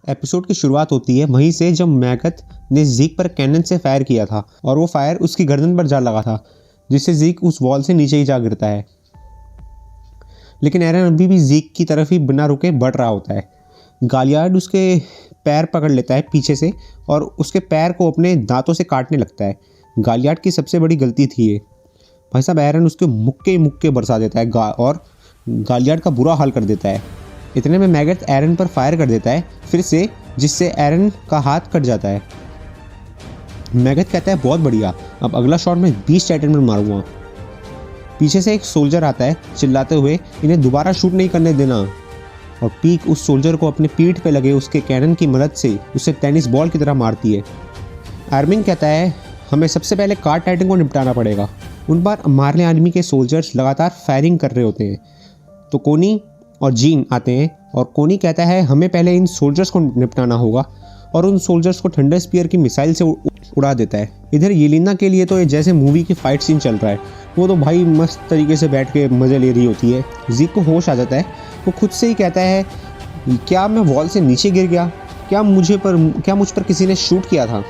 Episode की शुरुआत होती है वहीं से जब मैगथ ने ज़ीक पर कैनन से फायर किया था और वो फायर उसकी गर्दन पर जा लगा था, जिससे ज़ीक उस वॉल से नीचे ही जा गिरता है। लेकिन एरन अभी भी ज़ीक की तरफ ही बिना रुके बढ़ रहा होता है। गालियार्ड उसके पैर पकड़ लेता है पीछे से और उसके पैर को अपने दांतों से काटने लगता है। गालियार्ड की सबसे बड़ी गलती थी ये। भाई साहब, एरन उसके मुक्के बरसा देता है और गालियार्ड का बुरा हाल कर देता है। इतने में मैगथ एरन पर फायर कर देता है फिर से, जिससे एरन का हाथ कट जाता है। मैगथ कहता है बहुत बढ़िया, अब अगला शॉट में 20 टाइटन मारूंगा। पीछे से एक सोल्जर आता है चिल्लाते हुए, इन्हें दोबारा शूट नहीं करने देना। और पीक उस सोल्जर को अपने पीठ पे लगे उसके कैनन की मदद से उसे टेनिस बॉल की तरह मारती है। आर्मिन कहता है हमें सबसे पहले कार्ड टाइटन को निपटाना पड़ेगा। उन पर मारने आर्मी के सोल्जर्स लगातार फायरिंग कर रहे होते हैं तो कोनी और जीन आते हैं और कोनी कहता है हमें पहले इन सोल्जर्स को निपटाना होगा और उन सोल्जर्स को थंडर स्पीयर की मिसाइल से उड़ा देता है। इधर येलिना के लिए तो ये जैसे मूवी की फाइट सीन चल रहा है। वो तो भाई मस्त तरीके से बैठ के मज़े ले रही होती है। ज़ीक को होश आ जाता है। वो खुद से ही कहता है क्या मैं वॉल से नीचे गिर गया, क्या मुझ पर किसी ने शूट किया था।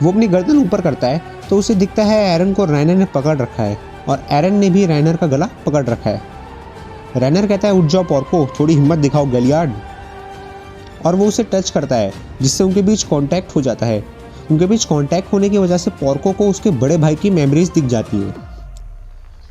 वो अपनी गर्दन ऊपर करता है तो उसे दिखता है एरन को रैनर ने पकड़ रखा है और एरन ने भी रैनर का गला पकड़ रखा है। रैनर कहता है उठ जाओ पोर्को, थोड़ी हिम्मत दिखाओ गलियार्ड। और वो उसे टच करता है जिससे उनके बीच कांटेक्ट हो जाता है। उनके बीच कांटेक्ट होने की वजह से पोर्को को उसके बड़े भाई की मेमोरीज दिख जाती है।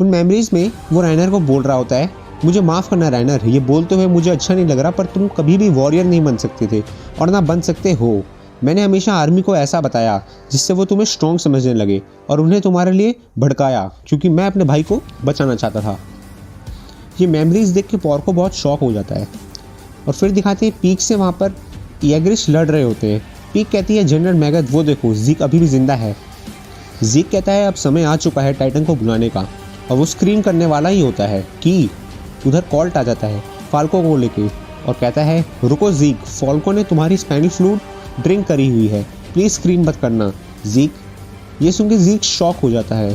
उन मेमोरीज में वो रैनर को बोल रहा होता है मुझे माफ़ करना रैनर, ये बोलते हुए मुझे अच्छा नहीं लग रहा, पर तुम कभी भी वॉरियर नहीं बन सकते थे और ना बन सकते हो। मैंने हमेशा आर्मी को ऐसा बताया जिससे वो तुम्हें स्ट्रॉन्ग समझने लगे और उन्हें तुम्हारे लिए भड़काया क्योंकि मैं अपने भाई को बचाना चाहता था। ये मेमोरीज देख के पोर्को बहुत शॉक हो जाता है। और फिर दिखाते हैं पीक से वहाँ पर ईग्रिश लड़ रहे होते हैं। पीक कहती है जनरल मैगथ वो देखो ज़ीक अभी भी जिंदा है। ज़ीक कहता है अब समय आ चुका है टाइटन को बुलाने का, और वो स्क्रीम करने वाला ही होता है कि उधर कॉल्ट आ जाता है फाल्को को लेके और कहता है रुको ज़ीक, फाल्को ने तुम्हारी स्पेनिश फ्लूड ड्रिंक करी हुई है, प्लीज़ स्क्रीम मत करना ज़ीक। ये सुन के ज़ीक शॉक हो जाता है।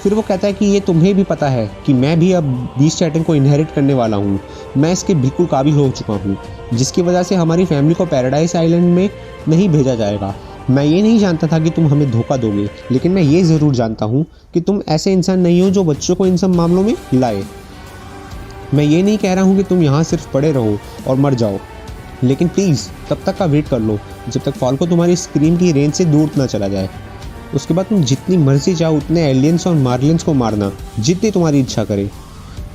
फिर वो कहता है कि ये तुम्हें भी पता है कि मैं भी अब 20 टाइटन को इनहेरिट करने वाला हूँ। मैं इसके बिल्कुल काबिल हो चुका हूँ, जिसकी वजह से हमारी फैमिली को पैराडाइज आइलैंड में नहीं भेजा जाएगा। मैं ये नहीं जानता था कि तुम हमें धोखा दोगे, लेकिन मैं ये ज़रूर जानता हूँ कि तुम ऐसे इंसान नहीं हो जो बच्चों को इन सब मामलों में लाए। मैं ये नहीं कह रहा हूँ कि तुम यहाँ सिर्फ पड़े रहो और मर जाओ, लेकिन प्लीज़ तब तक का वेट कर लो जब तक फाल्को तुम्हारी स्क्रीम की रेंज से दूर ना चला जाए। उसके बाद तुम जितनी मर्जी चाहो उतने एलियंस और मार्लियंस को मारना, जितनी तुम्हारी इच्छा करे।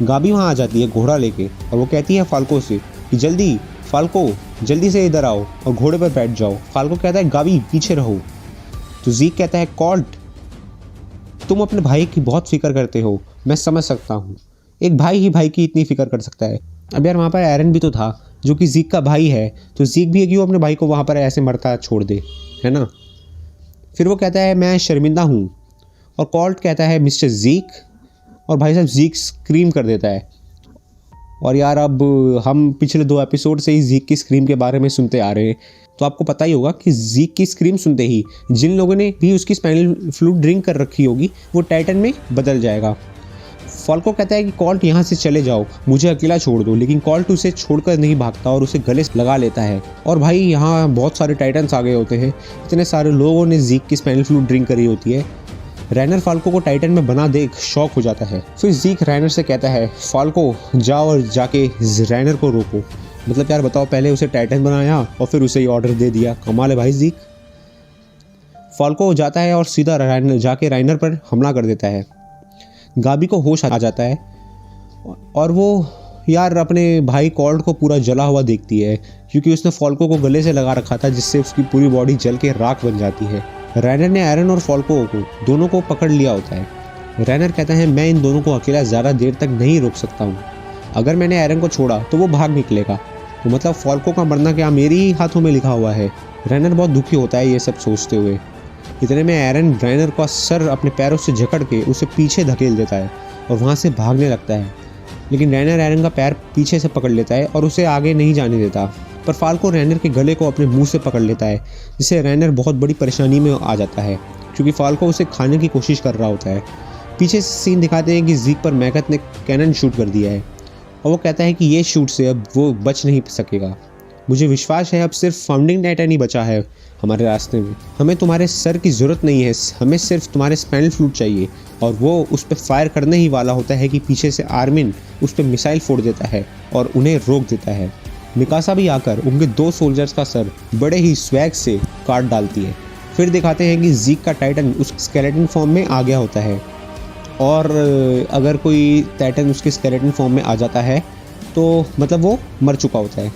गाबी वहाँ आ जाती है घोड़ा लेके और वो कहती है फाल्को से कि जल्दी फाल्को, जल्दी से इधर आओ और घोड़े पर बैठ जाओ। फाल्को कहता है गाबी पीछे रहो। तो ज़ीक कहता है कॉल्ट, तुम अपने भाई की बहुत फिक्र करते हो, मैं समझ सकता हूँ। एक भाई ही भाई की इतनी फिक्र कर सकता है। अब यार वहाँ पर एरन भी तो था जो कि ज़ीक का भाई है, तो ज़ीक भी है कि वो अपने भाई को वहाँ पर ऐसे मरता छोड़ दे, है ना। फिर वो कहता है मैं शर्मिंदा हूँ और कॉल्ट कहता है मिस्टर ज़ीक, और भाई साहब ज़ीक स्क्रीम कर देता है। और यार अब हम पिछले 2 एपिसोड से ही ज़ीक की स्क्रीम के बारे में सुनते आ रहे हैं, तो आपको पता ही होगा कि ज़ीक की स्क्रीम सुनते ही जिन लोगों ने भी उसकी स्पेनिश फ्लूड ड्रिंक कर रखी होगी वो टाइटन में बदल जाएगा। फाल्को कहता है कि कॉल्ट यहाँ से चले जाओ, मुझे अकेला छोड़ दो, लेकिन कॉल्ट उसे छोड़कर नहीं भागता और उसे गले से लगा लेता है। और भाई यहाँ बहुत सारे टाइटन्स आ गए होते हैं, इतने सारे लोगों ने ज़ीक की स्पेनिश फ्लूड ड्रिंक करी होती है। रैनर फाल्को को टाइटन में बना देख शॉक हो जाता है। फिर ज़ीक रैनर से कहता है फाल्को जाओ और जाके रैनर को रोको। मतलब यार बताओ, पहले उसे टाइटन बनाया और फिर उसे ये ऑर्डर दे दिया, कमाल है भाई ज़ीक। फाल्को जाता है और सीधा जाके रैनर पर हमला कर देता है। गाबी को होश आ जाता है और वो यार अपने भाई कॉल्ट को पूरा जला हुआ देखती है क्योंकि उसने फाल्को को गले से लगा रखा था, जिससे उसकी पूरी बॉडी जल के राख बन जाती है। रैनर ने एरन और फाल्को को दोनों को पकड़ लिया होता है। रैनर कहता है मैं इन दोनों को अकेला ज़्यादा देर तक नहीं रोक सकता हूँ, अगर मैंने एरन को छोड़ा तो वो भाग निकलेगा, तो मतलब फाल्को का मरना क्या मेरे ही हाथों में लिखा हुआ है। रैनर बहुत दुखी होता है ये सब सोचते हुए। इतने में एरन रैनर का सर अपने पैरों से जकड़ के उसे पीछे धकेल देता है और वहाँ से भागने लगता है, लेकिन रैनर एरन का पैर पीछे से पकड़ लेता है और उसे आगे नहीं जाने देता। पर फाल्को रैनर के गले को अपने मुंह से पकड़ लेता है, जिससे रैनर बहुत बड़ी परेशानी में आ जाता है क्योंकि फाल्को उसे खाने की कोशिश कर रहा होता है। पीछे से सीन दिखाते हैं कि ज़ीक पर मैगथ ने कैनन शूट कर दिया है और वो कहता है कि ये शूट से अब वो बच नहीं सकेगा। मुझे विश्वास है अब सिर्फ फाउंडिंग टाइटन ही बचा है हमारे रास्ते में। हमें तुम्हारे सर की ज़रूरत नहीं है, हमें सिर्फ तुम्हारे स्पाइनल फ्लूइड चाहिए। और वो उस पर फायर करने ही वाला होता है कि पीछे से आर्मिन उस पर मिसाइल फोड़ देता है और उन्हें रोक देता है। मिकासा भी आकर उनके 2 सोल्जर्स का सर बड़े ही स्वैग से काट डालती है। फिर दिखाते हैं कि ज़ीक का टाइटन उस स्केलेटन फॉर्म में आ गया होता है, और अगर कोई टाइटन उसके स्केलेटन फॉर्म में आ जाता है तो मतलब वो मर चुका होता है।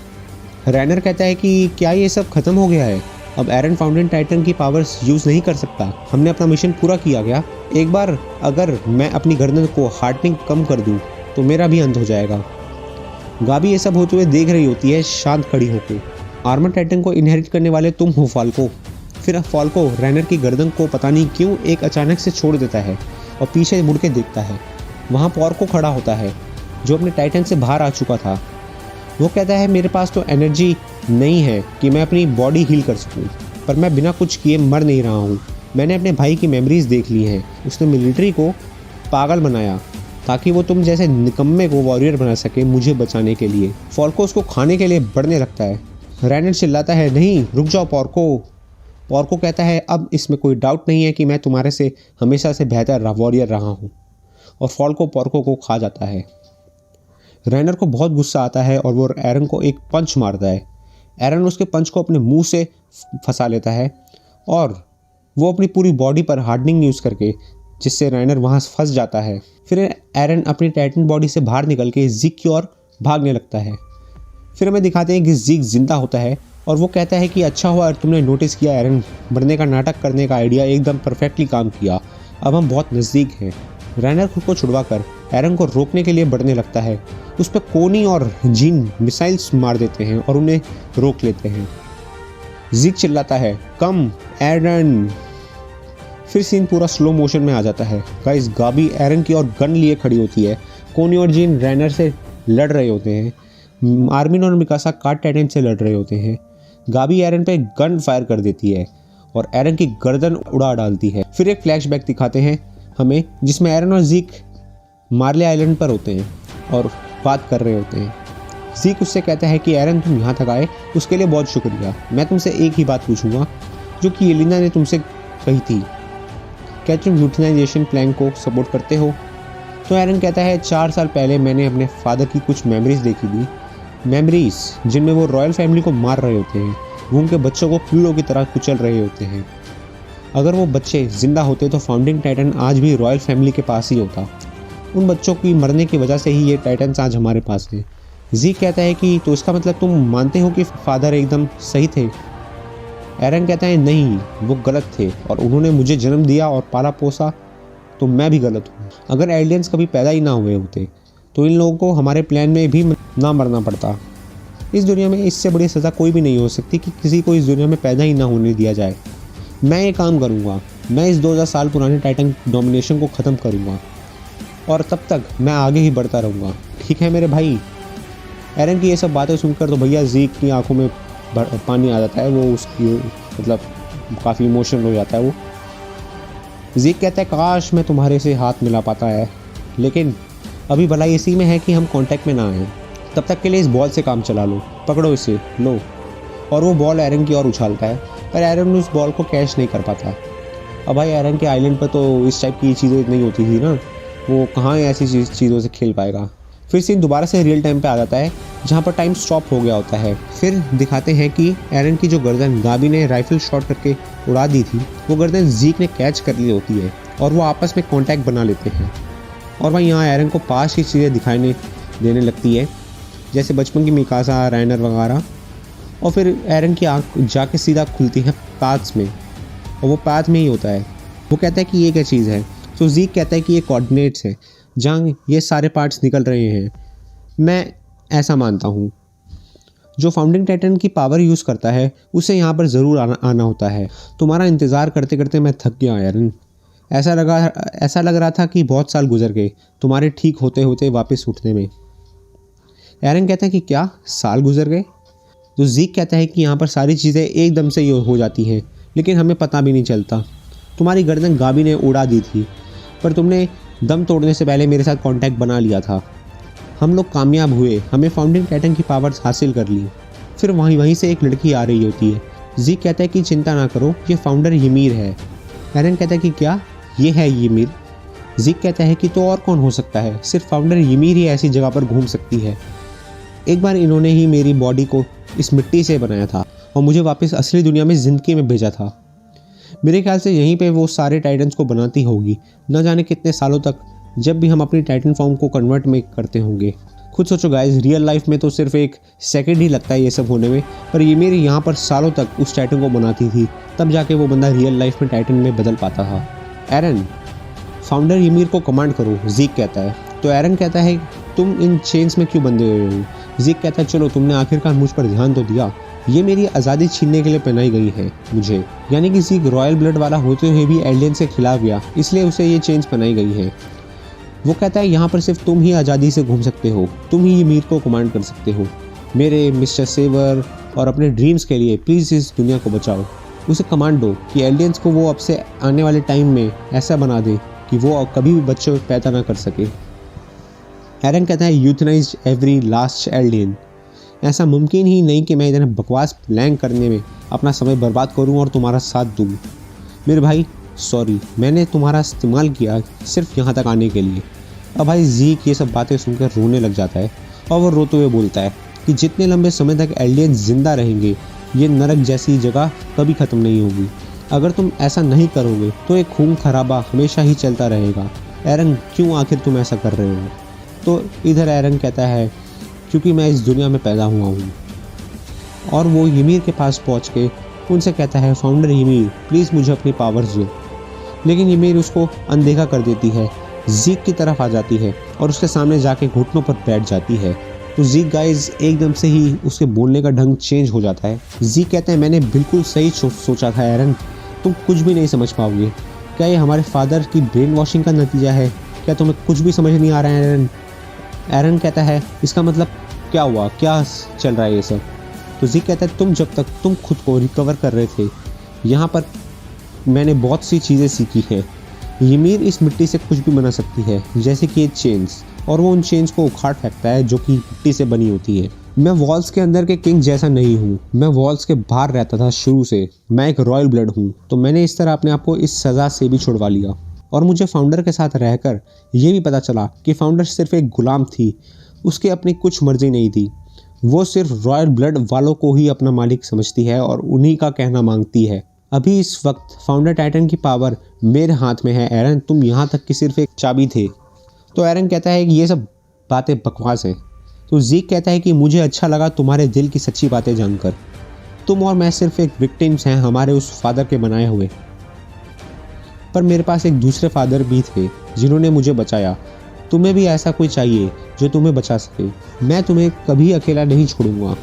रैनर कहता है कि क्या ये सब ख़त्म हो गया है, अब एरन फाउंटेन टाइटन की पावर्स यूज़ नहीं कर सकता, हमने अपना मिशन पूरा किया गया। एक बार अगर मैं अपनी गर्दन को हार्टनिंग कम कर दूं तो मेरा भी अंत हो जाएगा। गाबी ये सब होते हुए देख रही होती है शांत खड़ी होकर। आर्मर टाइटन को इनहेरिट करने वाले तुम हो फाल्को। फिर फाल्को रैनर की गर्दन को पता नहीं क्यों एक अचानक से छोड़ देता है और पीछे मुड़ के देखता है। वहाँ पोर्को खड़ा होता है जो अपने टाइटन से बाहर आ चुका था। वो कहता है मेरे पास तो एनर्जी नहीं है कि मैं अपनी बॉडी हील कर सकूं, पर मैं बिना कुछ किए मर नहीं रहा हूं। मैंने अपने भाई की मेमोरीज देख ली हैं। उसने मिलिट्री को पागल बनाया ताकि वो तुम जैसे निकम्मे को वॉरियर बना सके मुझे बचाने के लिए। फॉल्को उसको खाने के लिए बढ़ने लगता है। रैनर चिल्लाता है नहीं रुक जाओ पोर्को। पोर्को कहता है अब इसमें कोई डाउट नहीं है कि मैं तुम्हारे से हमेशा से बेहतर वॉरियर रहा हूँ, और फॉल्को पोर्को को खा जाता है। रैनर को बहुत गुस्सा आता है और वो एरन को एक पंच मारता है। एरन उसके पंच को अपने मुंह से फंसा लेता है और वो अपनी पूरी बॉडी पर हार्डनिंग यूज़ करके, जिससे रैनर वहाँ फंस जाता है। फिर एरन अपनी टाइटन बॉडी से बाहर निकल के ज़ीक की ओर भागने लगता है। फिर हमें दिखाते हैं कि ज़ीक जिंदा होता है और वो कहता है कि अच्छा हुआ तुमने नोटिस किया एरन, मरने का नाटक करने का आइडिया एकदम परफेक्टली काम किया, अब हम बहुत नज़दीक हैं। रैनर खुद को छुड़वाकर एरन को रोकने के लिए बढ़ने लगता है। उस पर कोनी और जीन मिसाइल्स मार देते हैं और उन्हें रोक लेते हैं। ज़ीक चिल्लाता है कम एरन। फिर सीन पूरा स्लो मोशन में आ जाता है। गाइस गाबी एरन की ओर गन लिए खड़ी होती है। कोनी और जीन रैनर से लड़ रहे होते हैं। आर्मिन और मिकासा कार्ड टाइटन से लड़ रहे होते हैं। गाबी एरन पे गन फायर कर देती है और एरन की गर्दन उड़ा डालती है। फिर एक फ्लैशबैक दिखाते हैं हमें जिसमें एरन और ज़ीक मार्ले आइलैंड पर होते हैं और बात कर रहे होते हैं। ज़ीक उससे कहता है कि एरन तुम यहाँ तक आए उसके लिए बहुत शुक्रिया। मैं तुमसे एक ही बात पूछूंगा जो कि येलेना ने तुमसे कही थी, क्या तुम यूटिलाइजेशन प्लान को सपोर्ट करते हो? तो एरन कहता है 4 साल पहले मैंने अपने फादर की कुछ मेमोरीज देखी थी, मेमोरीज जिनमें वो रॉयल फैमिली को मार रहे होते हैं, वो उनके बच्चों को कीड़ों की तरह कुचल रहे होते हैं। अगर वो बच्चे जिंदा होते तो फाउंडिंग टाइटन आज भी रॉयल फैमिली के पास ही होता। उन बच्चों की मरने की वजह से ही ये टाइटन्स आज हमारे पास हैं। ज़ीक कहता है कि तो इसका मतलब तुम मानते हो कि फादर एकदम सही थे? एरन कहता है नहीं, वो गलत थे और उन्होंने मुझे जन्म दिया और पाला पोसा, तो मैं भी गलत हूँ। अगर एलियंस कभी पैदा ही ना हुए होते तो इन लोगों को हमारे प्लान में भी ना मरना पड़ता। इस दुनिया में इससे बड़ी सज़ा कोई भी नहीं हो सकती कि किसी को इस दुनिया में पैदा ही ना होने दिया जाए। मैं ये काम करूँगा, मैं इस 2000 साल पुराने टाइटन डोमिनेशन को ख़त्म करूँगा और तब तक मैं आगे ही बढ़ता रहूँगा, ठीक है मेरे भाई? एरन की ये सब बातें सुनकर तो भैया ज़ीक की आंखों में पानी आ जाता है। वो उसकी मतलब काफ़ी इमोशनल हो जाता है। वो ज़ीक कहता है काश मैं तुम्हारे से हाथ मिला पाता है, लेकिन अभी भलाई इसी में है कि हम कांटेक्ट में ना आए। तब तक के लिए इस बॉल से काम चला लो, पकड़ो इसे, लो। और वो बॉल एरन की ओर उछालता है, पर एरन उस बॉल को कैच नहीं कर पाता। अब भाई एरन के आइलैंड पर तो इस टाइप की चीज़ें नहीं होती थी ना, वो कहाँ ऐसी चीज़ों से खेल पाएगा। फिर सीन दोबारा से रियल टाइम पे आ जाता है जहाँ पर टाइम स्टॉप हो गया होता है। फिर दिखाते हैं कि एरन की जो गर्दन गाबी ने राइफल शॉट करके उड़ा दी थी, वो गर्दन ज़ीक ने कैच कर ली होती है और वो आपस में कांटेक्ट बना लेते हैं। और वहीं यहाँ एरन को पास की चीज़ें दिखाई देने लगती है, जैसे बचपन की मिकासा, रैनर वगैरह। और फिर एरन की आँख जाके सीधा खुलती है पाथ्स में, और वो पाथ में ही होता है। वो कहता है कि ये क्या चीज़ है? तो ज़ीक कहता है कि ये कोऑर्डिनेट्स है जहाँ ये सारे पार्ट्स निकल रहे हैं। मैं ऐसा मानता हूँ जो फाउंडिंग टाइटन की पावर यूज़ करता है उसे यहाँ पर ज़रूर आना होता है। तुम्हारा इंतज़ार करते करते मैं थक गया एरन। ऐसा लग रहा था कि बहुत साल गुजर गए तुम्हारे ठीक होते होते वापस उठने में। एरन कहता है कि क्या साल गुजर गए? तो ज़ीक कहता है कि यहाँ पर सारी चीज़ें एकदम से हो जाती हैं, लेकिन हमें पता भी नहीं चलता। तुम्हारी गर्दन गाबी ने उड़ा दी थी, पर तुमने दम तोड़ने से पहले मेरे साथ कांटेक्ट बना लिया था। हम लोग कामयाब हुए, हमें फाउंडिंग टाइटन की पावर्स हासिल कर ली। फिर वहीं से एक लड़की आ रही होती है। ज़ीक कहता है कि चिंता ना करो, ये फाउंडर ymir है। एरन कहता है कि क्या ये है ymir? ज़ीक कहता है कि तो और कौन हो सकता है, सिर्फ फाउंडर ymir ही ऐसी जगह पर घूम सकती है। एक बार इन्होंने ही मेरी बॉडी को इस मिट्टी से बनाया था और मुझे वापस असली दुनिया में ज़िंदगी में भेजा था। मेरे ख्याल से यहीं पे वो सारे टाइटन्स को बनाती होगी, न जाने कितने सालों तक, जब भी हम अपनी टाइटन फॉर्म को कन्वर्ट में करते होंगे। खुद सोचो गाइस, रियल लाइफ में तो सिर्फ एक सेकंड ही लगता है ये सब होने में, पर ymir यहाँ पर सालों तक उस टाइटन को बनाती थी, तब जाके वो बंदा रियल लाइफ में टाइटन में बदल पाता था। एरन, फाउंडर ymir को कमांड करो, ज़ीक कहता है। तो एरन कहता है तुम इन चेन्स में क्यों बंधे हुए हो? ज़ीक कहता है चलो तुमने आखिरकार मुझ पर ध्यान तो दिया, ये मेरी आज़ादी छीनने के लिए पहनाई गई है मुझे। यानी कि ज़ीक रॉयल ब्लड वाला होते हुए भी एलियन से खिलाफ गया, इसलिए उसे ये चेंज पहनाई गई है। वो कहता है यहाँ पर सिर्फ तुम ही आज़ादी से घूम सकते हो, तुम ही ymir को कमांड कर सकते हो। मेरे मिस्टर सेवर और अपने ड्रीम्स के लिए प्लीज़ इस दुनिया को बचाओ। उसे कमांड दो कि एलियंस को वो अब से आने वाले टाइम में ऐसा बना दे कि वो कभी भी बच्चे पैदा ना कर सके। एरन कहता है यूथनाइज एवरी लास्ट एलियन। ऐसा मुमकिन ही नहीं कि मैं इधर बकवास प्लान करने में अपना समय बर्बाद करूं और तुम्हारा साथ दूं। मेरे भाई सॉरी, मैंने तुम्हारा इस्तेमाल किया सिर्फ यहाँ तक आने के लिए। अब भाई ज़ीक ये सब बातें सुनकर रोने लग जाता है और वो रोते हुए बोलता है कि जितने लंबे समय तक एलियन जिंदा रहेंगे, ये नरक जैसी जगह कभी ख़त्म नहीं होगी। अगर तुम ऐसा नहीं करोगे तो एक खून खराबा हमेशा ही चलता रहेगा। एरन, क्यों आखिर तुम ऐसा कर रहे हो? तो इधर एरन कहता है क्योंकि मैं इस दुनिया में पैदा हुआ हूँ। और वो ymir के पास पहुँच के उनसे कहता है फाउंडर ymir, प्लीज़ मुझे अपनी पावर्स दो। लेकिन ymir उसको अनदेखा कर देती है, ज़ीक की तरफ आ जाती है और उसके सामने जाके घुटनों पर बैठ जाती है। तो ज़ीक गाइज एकदम से ही उसके बोलने का ढंग चेंज हो जाता है। ज़ीक कहते हैं मैंने बिल्कुल सही सोचा था एरन, तुम कुछ भी नहीं समझ पाओगे। क्या ये हमारे फादर की ब्रेन वॉशिंग का नतीजा है? क्या तुम्हें कुछ भी समझ नहीं आ रहा है एरन? एरन कहता है इसका मतलब क्या हुआ, क्या चल रहा है ये सब? तो ज़ीक कहता है जब तक तुम खुद को रिकवर कर रहे थे, यहाँ पर मैंने बहुत सी चीज़ें सीखी हैं। ymir इस मिट्टी से कुछ भी बना सकती है, जैसे कि ये चेन्स, और वो उन चेन्स को उखाड़ फेंकता है जो कि मिट्टी से बनी होती है। मैं वॉल्स के अंदर के किंग जैसा नहीं हूँ, मैं वॉल्स के बाहर रहता था शुरू से। मैं एक रॉयल ब्लड हूँ, तो मैंने इस तरह अपने आप को इस सज़ा से भी छुड़वा लिया। और मुझे फाउंडर के साथ रहकर ये भी पता चला कि फाउंडर सिर्फ एक गुलाम थी, उसकी अपनी कुछ मर्जी नहीं थी। वो सिर्फ रॉयल ब्लड वालों को ही अपना मालिक समझती है और उन्हीं का कहना मांगती है। अभी इस वक्त फाउंडर टाइटन की पावर मेरे हाथ में है एरन, तुम यहाँ तक कि सिर्फ एक चाबी थे। तो एरन कहता है कि ये सब बातें बकवास हैं। तो ज़ीक कहता है कि मुझे अच्छा लगा तुम्हारे दिल की सच्ची बातें जानकर। तुम और मैं सिर्फ एक विक्टिम्स हैं हमारे उस फादर के बनाए हुए, पर मेरे पास एक दूसरे फादर भी थे जिन्होंने मुझे बचाया। तुम्हें भी ऐसा कोई चाहिए जो तुम्हें बचा सके। मैं तुम्हें कभी अकेला नहीं छोड़ूंगा,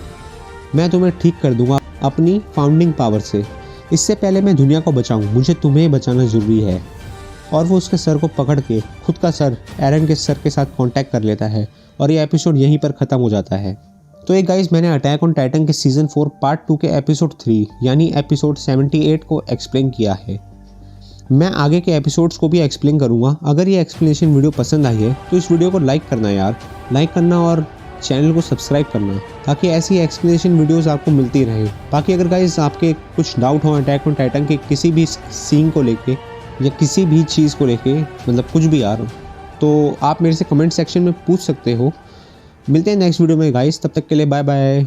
मैं तुम्हें ठीक कर दूंगा अपनी फाउंडिंग पावर से। इससे पहले मैं दुनिया को बचाऊं, मुझे तुम्हें बचाना ज़रूरी है। और वो उसके सर को पकड़ के खुद का सर एरन के सर के साथ कांटेक्ट कर लेता है और ये एपिसोड यहीं पर ख़त्म हो जाता है। तो एक गाइस, मैंने अटैक ऑन टाइटन के सीज़न 4 पार्ट 2 के एपिसोड 3 यानी एपिसोड 78 को एक्सप्लेन किया है। मैं आगे के एपिसोड्स को भी एक्सप्लेन करूँगा। अगर ये एक्सप्लेनेशन वीडियो पसंद आई है तो इस वीडियो को लाइक करना यार, लाइक करना और चैनल को सब्सक्राइब करना, ताकि ऐसी एक्सप्लेनेशन वीडियोस आपको मिलती रहे। बाकी अगर गाइस आपके कुछ डाउट हो अटैक ऑन टाइटन के किसी भी सीन को लेके या किसी भी चीज़ को लेके, मतलब कुछ भी यार, तो आप मेरे से कमेंट सेक्शन में पूछ सकते हो। मिलते हैं नेक्स्ट वीडियो में गाइस, तब तक के लिए बाय बाय।